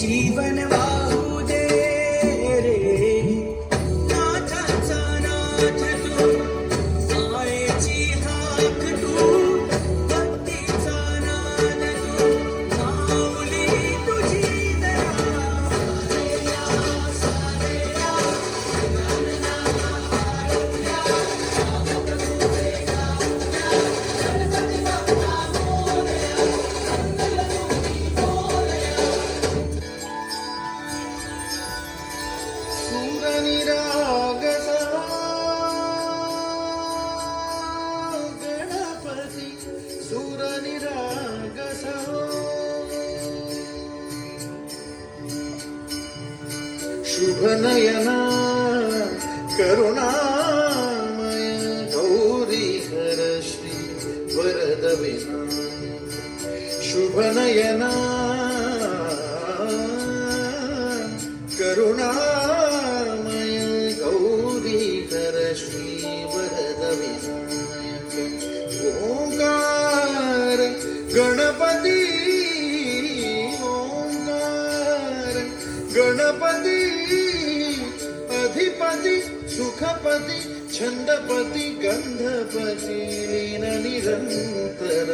जीवन वाहू दे रे नाथाचा नाथ तू मायेची हाक तू भक्तीचा नाद तू माऊली तुझी दया शुभनयना करुणामय गौरी हर श्री वरद विनायक शुभनयना करुणामय गौरी हर श्री वरद विनायक ओंकार गणपती ओंकार गणपती अधिपती सुखपती छंदपती गंधपती लीन निरंतर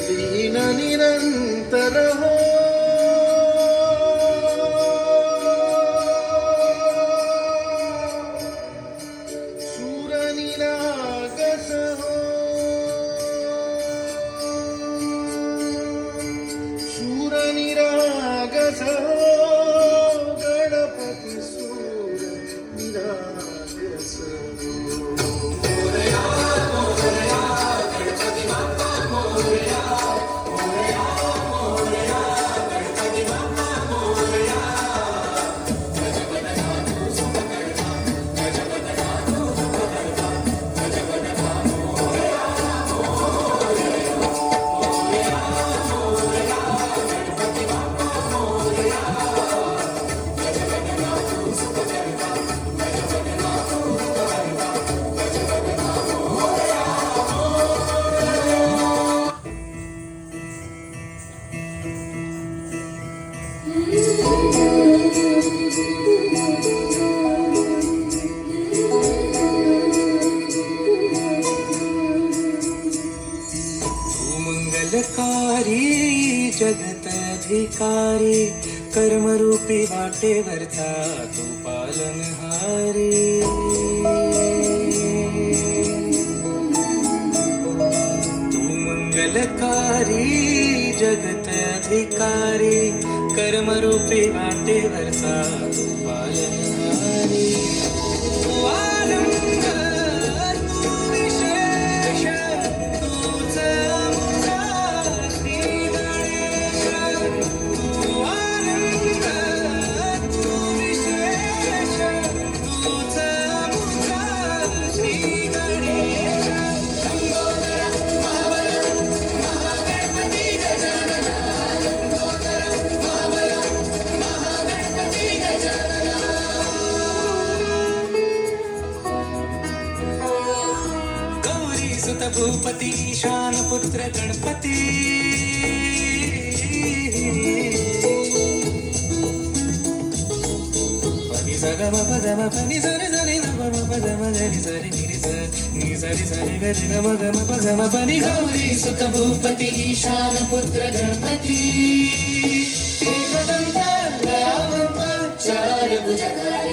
लीन निरंतर हो सूरनिरागस हो सूरनिरागस हो गणपती सूर निरागस मंगलकारी जगतधिकारी कर्मरूपी वाटेवरचा तू पालनहारी तू मंगलकारी जगतधिकारी कर्मरूपी वाटेवरचा तू पालनहारी तू आनंद तू विशेष तूच सुत भूपती ईशान पुत्र गणपती पनी सगम पदम पनी सरि सरि नम पदम जरि सरि निरि नि सरि सरि गरि नम गम पदम पनी गौरी सुत भूपती ईशान पुत्र गणपती एकदंत दयावंत चार भुजधारी